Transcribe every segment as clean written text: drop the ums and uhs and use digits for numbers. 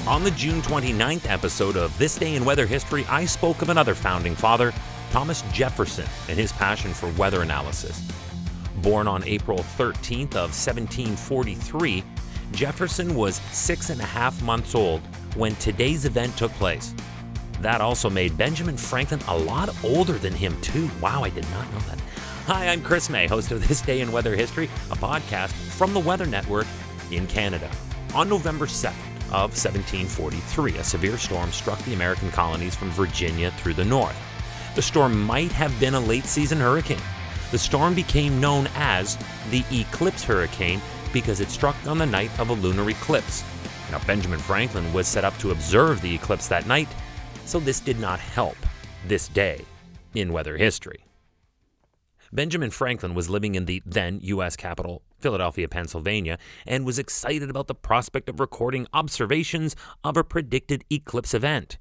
On the June 29th episode of This Day in Weather History, I spoke of another founding father, Thomas Jefferson, and his passion for weather analysis. Born on April 13th of 1743, Jefferson was 6.5 months old when today's event took place. That also made Benjamin Franklin a lot older than him, too. Wow, I did not know that. Hi, I'm Chris May, host of This Day in Weather History, a podcast from the Weather Network in Canada. On November 2nd of 1743, a severe storm struck the American colonies from Virginia through the north. The storm might have been a late-season hurricane. The storm became known as the Eclipse Hurricane because it struck on the night of a lunar eclipse. Now, Benjamin Franklin was set up to observe the eclipse that night, so this did not help this day in weather history. Benjamin Franklin was living in the then U.S. capital, Philadelphia, Pennsylvania, and was excited about the prospect of recording observations of a predicted eclipse event.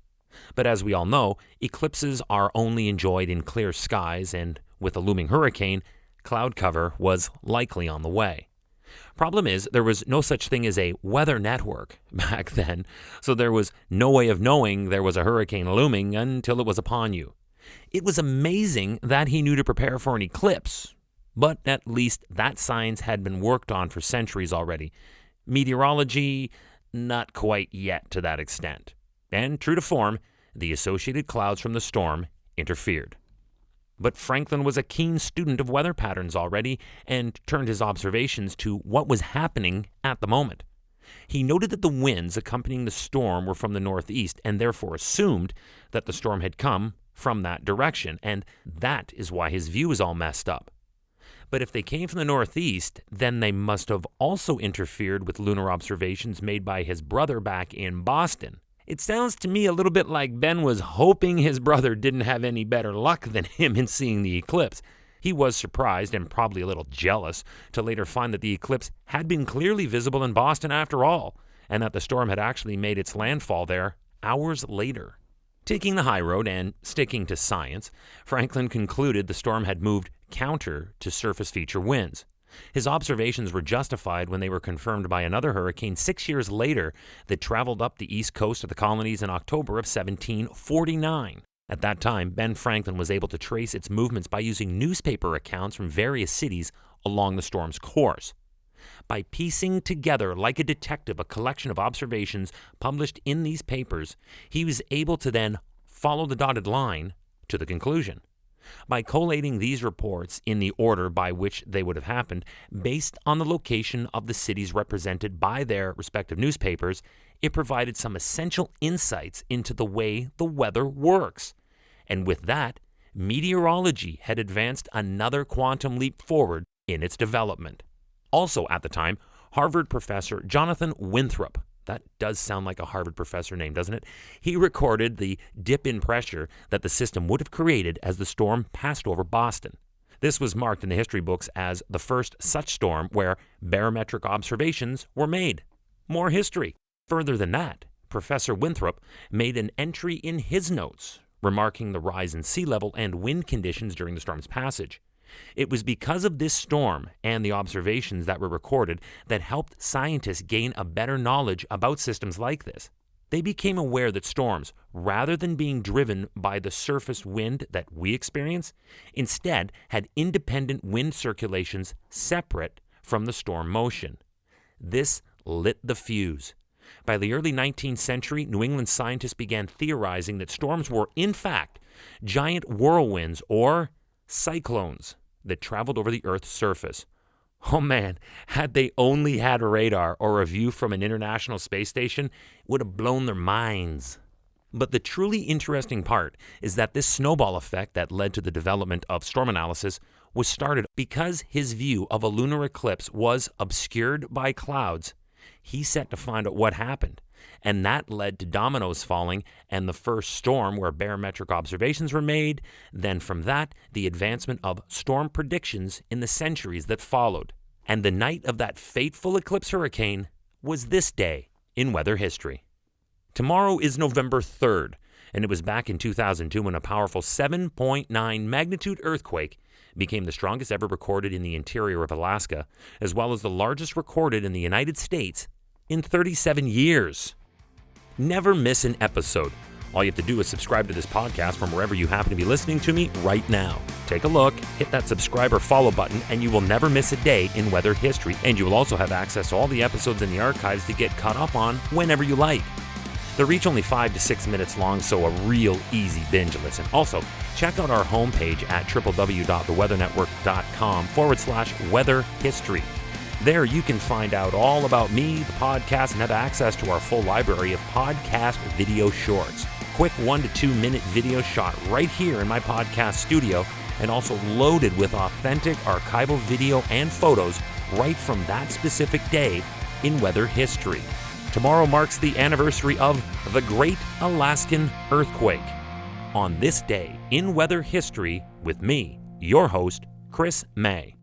But as we all know, eclipses are only enjoyed in clear skies, and with a looming hurricane, cloud cover was likely on the way. Problem is, there was no such thing as a weather network back then, so there was no way of knowing there was a hurricane looming until it was upon you. It was amazing that he knew to prepare for an eclipse, but at least that science had been worked on for centuries already. Meteorology, not quite yet to that extent. And true to form, the associated clouds from the storm interfered. But Franklin was a keen student of weather patterns already and turned his observations to what was happening at the moment. He noted that the winds accompanying the storm were from the northeast and therefore assumed that the storm had come from that direction, and that is why his view is all messed up. But if they came from the northeast, then they must have also interfered with lunar observations made by his brother back in Boston. It sounds to me a little bit like Ben was hoping his brother didn't have any better luck than him in seeing the eclipse. He was surprised and probably a little jealous to later find that the eclipse had been clearly visible in Boston after all, and that the storm had actually made its landfall there hours later. Taking the high road and sticking to science, Franklin concluded the storm had moved counter to surface feature winds. His observations were justified when they were confirmed by another hurricane 6 years later that traveled up the east coast of the colonies in October of 1749. At that time, Ben Franklin was able to trace its movements by using newspaper accounts from various cities along the storm's course. By piecing together, like a detective, a collection of observations published in these papers, he was able to then follow the dotted line to the conclusion. By collating these reports in the order by which they would have happened, based on the location of the cities represented by their respective newspapers, it provided some essential insights into the way the weather works. And with that, meteorology had advanced another quantum leap forward in its development. Also at the time, Harvard professor Jonathan Winthrop, that does sound like a Harvard professor name, doesn't it? He recorded the dip in pressure that the system would have created as the storm passed over Boston. This was marked in the history books as the first such storm where barometric observations were made. More history. Further than that, Professor Winthrop made an entry in his notes remarking the rise in sea level and wind conditions during the storm's passage. It was because of this storm and the observations that were recorded that helped scientists gain a better knowledge about systems like this. They became aware that storms, rather than being driven by the surface wind that we experience, instead had independent wind circulations separate from the storm motion. This lit the fuse. By the early 19th century, New England scientists began theorizing that storms were, in fact, giant whirlwinds or cyclones that traveled over the Earth's surface. Oh man, had they only had a radar or a view from an international space station, it would have blown their minds. But the truly interesting part is that this snowball effect that led to the development of storm analysis was started because his view of a lunar eclipse was obscured by clouds. He set to find out what happened, and that led to dominoes falling and the first storm where barometric observations were made, then from that, the advancement of storm predictions in the centuries that followed. And the night of that fateful eclipse hurricane was this day in weather history. Tomorrow is November 3rd, and it was back in 2002 when a powerful 7.9 magnitude earthquake became the strongest ever recorded in the interior of Alaska, as well as the largest recorded in the United States in 37 years. Never miss an episode. All you have to do is subscribe to this podcast from wherever you happen to be listening to me right now. Take a look, hit that subscribe or follow button, and you will never miss a day in weather history. And you will also have access to all the episodes in the archives to get caught up on whenever you like. They're each only 5 to 6 minutes long, so a real easy binge listen. Also, check out our homepage at www.theweathernetwork.com/weather history. There you can find out all about me, the podcast, and have access to our full library of podcast video shorts. Quick 1 to 2 minute video shot right here in my podcast studio, and also loaded with authentic archival video and photos right from that specific day in weather history. Tomorrow marks the anniversary of the Great Alaskan Earthquake. On this day in weather history with me, your host, Chris May.